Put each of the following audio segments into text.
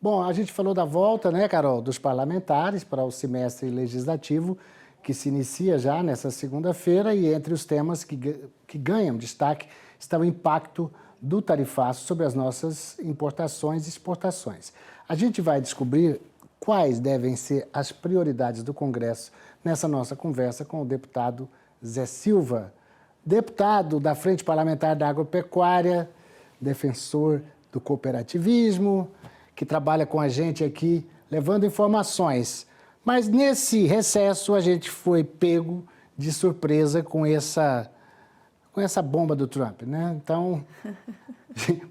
Bom, a gente falou da volta, né, Carol, dos parlamentares para o semestre legislativo, que se inicia já nessa segunda-feira, e entre os temas que ganham destaque está o impacto do tarifaço sobre as nossas importações e exportações. A gente vai descobrir quais devem ser as prioridades do Congresso nessa nossa conversa com o deputado Zé Silva, deputado da Frente Parlamentar da Agropecuária, defensor do cooperativismo, que trabalha com a gente aqui levando informações. Mas nesse recesso a gente foi pego de surpresa com essa bomba do Trump, né? Então,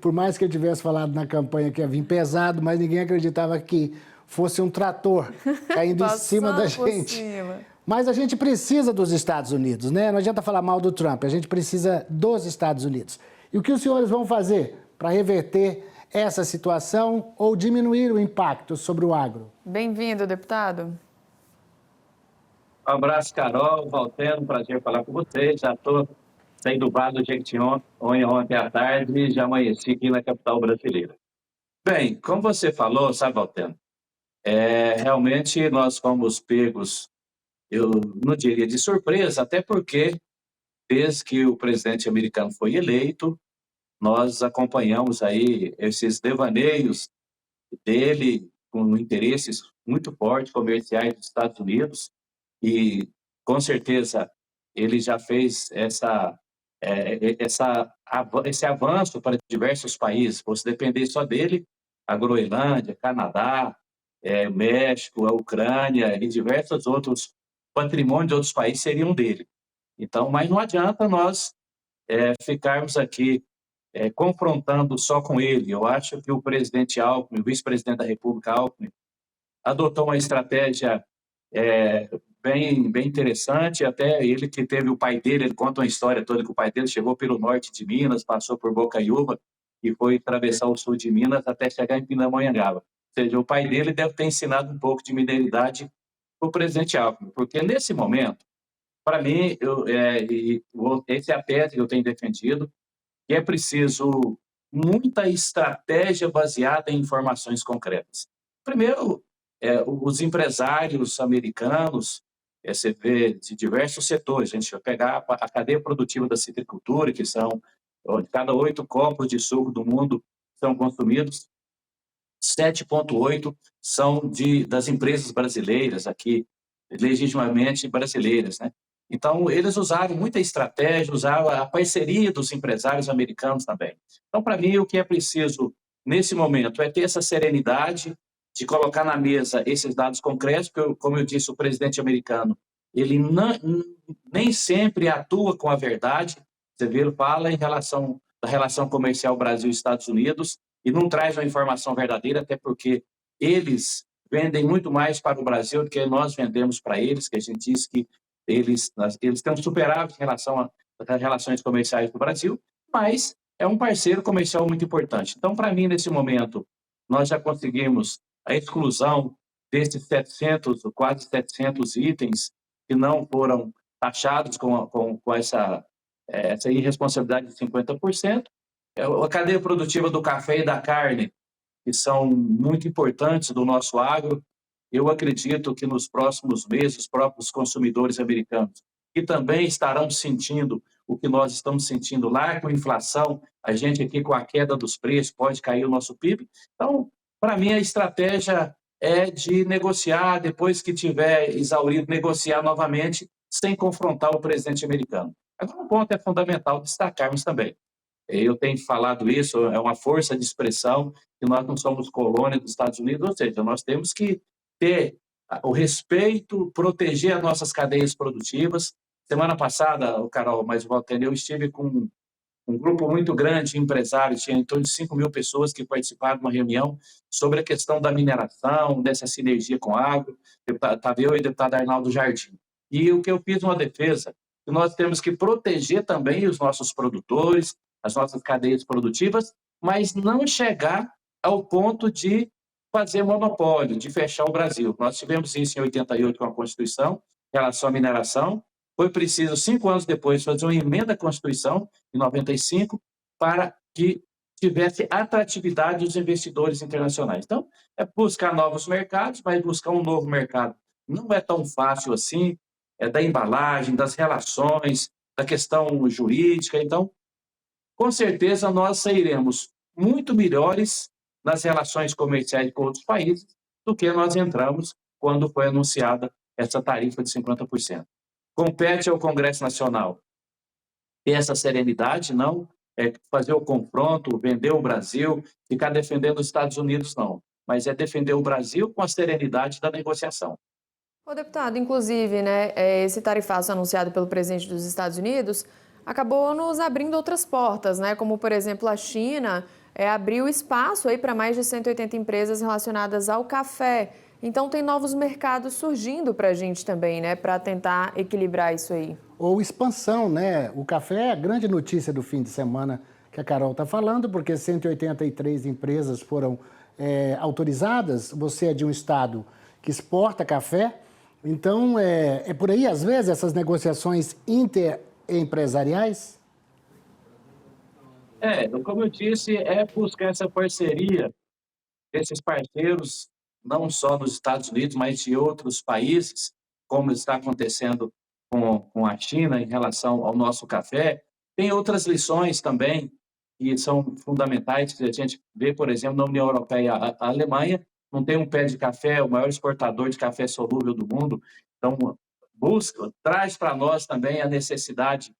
por mais que eu tivesse falado na campanha que ia vir pesado, mas ninguém acreditava que fosse um trator caindo em cima da gente. Mas a gente precisa dos Estados Unidos, né? Não adianta falar mal do Trump, a gente precisa dos Estados Unidos. E o que os senhores vão fazer para reverter essa situação ou diminuir o impacto sobre o agro? Bem-vindo, deputado. Um abraço, Carol, Valteno, um prazer falar com vocês. Já estou saindo do bar do Jequitinhonha ontem à tarde e já amanheci aqui na capital brasileira. Bem, como você falou, sabe, Valteno, realmente nós fomos pegos, eu não diria de surpresa, até porque desde que o presidente americano foi eleito, nós acompanhamos aí esses devaneios dele com interesses muito fortes comerciais dos Estados Unidos e, com certeza, ele já fez esse avanço para diversos países. Se depender só dele, a Groenlândia, Canadá, México, a Ucrânia e diversos outros patrimônios de outros países seriam dele. Então, mas não adianta nós ficarmos aqui confrontando só com ele. Eu acho que o presidente Alckmin, o vice-presidente da República Alckmin, adotou uma estratégia bem interessante, até ele que teve o pai dele, ele conta uma história toda que o pai dele chegou pelo norte de Minas, passou por Bocaiúva e foi atravessar o sul de Minas até chegar em Pindamonhangaba. Ou seja, o pai dele deve ter ensinado um pouco de mineridade para o presidente Alckmin, porque nesse momento, para mim, essa é a tese que eu tenho defendido, que é preciso muita estratégia baseada em informações concretas. Primeiro, os empresários americanos, você vê de diversos setores, a gente vai pegar a cadeia produtiva da citricultura, que são, de cada 8 copos de suco do mundo são consumidos, 7,8 são das empresas brasileiras aqui, legitimamente brasileiras, né? Então, eles usaram muita estratégia, usaram a parceria dos empresários americanos também. Então, para mim, o que é preciso nesse momento é ter essa serenidade de colocar na mesa esses dados concretos, porque, como eu disse, o presidente americano, ele nem sempre atua com a verdade. Você vê, ele fala da relação comercial Brasil-Estados Unidos e não traz uma informação verdadeira, até porque eles vendem muito mais para o Brasil do que nós vendemos para eles, que a gente diz que eles têm um superávit em relação às relações comerciais do Brasil, mas é um parceiro comercial muito importante. Então, para mim, nesse momento, nós já conseguimos a exclusão desses 700, quase 700 itens que não foram taxados com essa irresponsabilidade de 50%. A cadeia produtiva do café e da carne, que são muito importantes do nosso agro, eu acredito que nos próximos meses, os próprios consumidores americanos, que também estarão sentindo o que nós estamos sentindo lá com a inflação, a gente aqui com a queda dos preços, pode cair o nosso PIB. Então, para mim, a estratégia é de negociar, depois que tiver exaurido, negociar novamente, sem confrontar o presidente americano. Agora, um ponto é fundamental destacarmos também. Eu tenho falado isso, é uma força de expressão, que nós não somos colônia dos Estados Unidos, ou seja, nós temos que ter o respeito, proteger as nossas cadeias produtivas. Semana passada, Carol, mas o Valtene, eu estive com um grupo muito grande de empresários, tinha em torno de 5.000 pessoas que participaram de uma reunião sobre a questão da mineração, dessa sinergia com a agro, estava eu e o deputado Arnaldo Jardim. E o que eu fiz uma defesa, que nós temos que proteger também os nossos produtores, as nossas cadeias produtivas, mas não chegar ao ponto de fazer monopólio, de fechar o Brasil. Nós tivemos isso em 88 com a Constituição, em relação à mineração. Foi preciso, 5 anos depois, fazer uma emenda à Constituição, em 95, para que tivesse atratividade dos investidores internacionais. Então, é buscar novos mercados, mas buscar um novo mercado não é tão fácil assim, é da embalagem, das relações, da questão jurídica. Então, com certeza, nós sairemos muito melhores nas relações comerciais com outros países do que nós entramos quando foi anunciada essa tarifa de 50%. Compete ao Congresso Nacional ter essa serenidade, não fazer o confronto, vender o Brasil, ficar defendendo os Estados Unidos, não. Mas é defender o Brasil com a serenidade da negociação. Ô, deputado, inclusive, né, esse tarifaço anunciado pelo presidente dos Estados Unidos acabou nos abrindo outras portas, né? Como, por exemplo, a China abriu espaço aí para mais de 180 empresas relacionadas ao café. Então, tem novos mercados surgindo para a gente também, né? Para tentar equilibrar isso aí. Ou expansão, né? O café é a grande notícia do fim de semana que a Carol está falando, porque 183 empresas foram autorizadas. Você é de um estado que exporta café, então é por aí, às vezes, essas negociações interempresariais? Como eu disse, é buscar essa parceria desses parceiros, não só dos Estados Unidos, mas de outros países, como está acontecendo com a China em relação ao nosso café. Tem outras lições também que são fundamentais, que a gente vê, por exemplo, na União Europeia. A Alemanha não tem um pé de café, o maior exportador de café solúvel do mundo. Então, traz para nós também a necessidade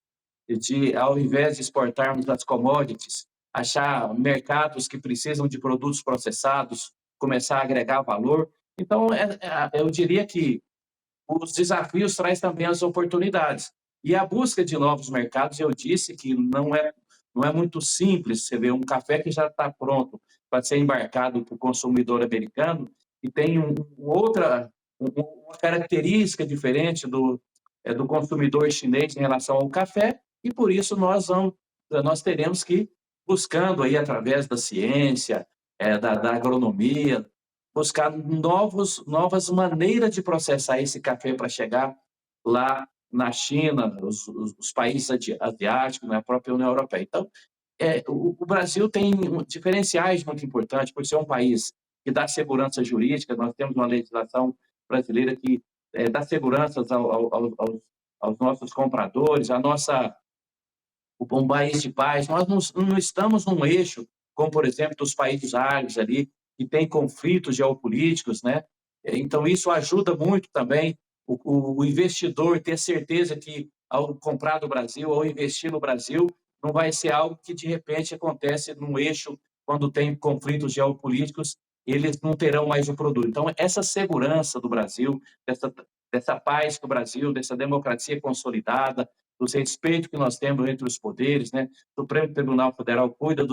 de, ao invés de exportarmos as commodities, achar mercados que precisam de produtos processados, começar a agregar valor. Então, eu diria que os desafios traz também as oportunidades. E a busca de novos mercados, eu disse que não é muito simples. Você vê um café que já está pronto para ser embarcado para o consumidor americano e tem uma característica diferente do consumidor chinês em relação ao café, e por isso nós teremos que ir buscando aí, através da ciência, da agronomia, buscar novas maneiras de processar esse café para chegar lá na China, os países asiáticos, na própria União Europeia. Então, o Brasil tem diferenciais muito importantes, por ser um país que dá segurança jurídica. Nós temos uma legislação brasileira que dá segurança aos nossos compradores, um país de paz. Nós não estamos num eixo, como, por exemplo, dos países árabes ali, que tem conflitos geopolíticos, né? Então, isso ajuda muito também o investidor ter certeza que, ao comprar do Brasil, ao investir no Brasil, não vai ser algo que, de repente, acontece num eixo, quando tem conflitos geopolíticos, eles não terão mais o produto. Então, essa segurança do Brasil, dessa paz do Brasil, dessa democracia consolidada, do respeito que nós temos entre os poderes, né? O Supremo Tribunal Federal cuida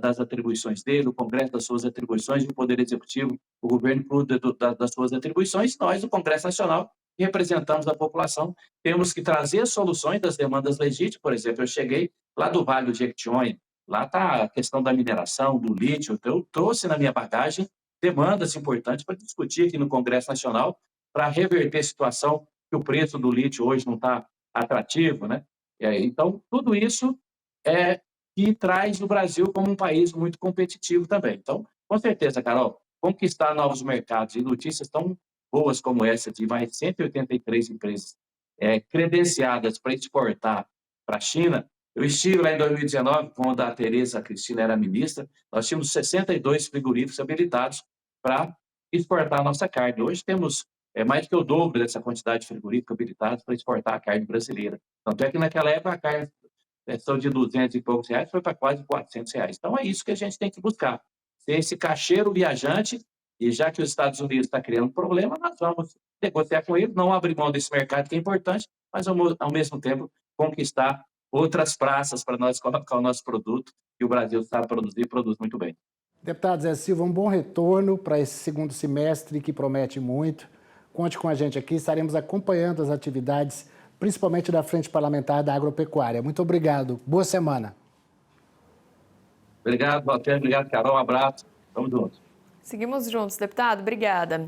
das atribuições dele, o Congresso das suas atribuições, e o Poder Executivo, o governo cuida das suas atribuições. Nós, o Congresso Nacional, que representamos a população, temos que trazer soluções das demandas legítimas. Por exemplo, eu cheguei lá do Vale do Jequitinhonha, lá está a questão da mineração, do lítio. Então, eu trouxe na minha bagagem demandas importantes para discutir aqui no Congresso Nacional, para reverter a situação que o preço do lítio hoje não está atrativo, né? Então, tudo isso que traz o Brasil como um país muito competitivo também. Então, com certeza, Carol, conquistar novos mercados e notícias tão boas como essa, de mais 183 empresas credenciadas para exportar para a China. Eu estive lá em 2019, quando a Tereza Cristina era ministra, nós tínhamos 62 frigoríficos habilitados para exportar a nossa carne. Hoje temos mais que o dobro dessa quantidade de frigoríficos habilitados para exportar a carne brasileira. Tanto é que, naquela época, a carne são de 200 e poucos reais, foi para quase 400 reais. Então, é isso que a gente tem que buscar. Ser esse caixeiro viajante, e já que os Estados Unidos está criando problema, nós vamos negociar com ele, não abrir mão desse mercado que é importante, mas, ao mesmo tempo, conquistar outras praças para nós colocar o nosso produto, que o Brasil sabe produzir e produz muito bem. Deputado Zé Silva, um bom retorno para esse segundo semestre, que promete muito. Conte com a gente aqui, estaremos acompanhando as atividades, principalmente da Frente Parlamentar da Agropecuária. Muito obrigado. Boa semana. Obrigado, Walter. Obrigado, Carol. Um abraço. Vamos juntos. Seguimos juntos, deputado. Obrigada.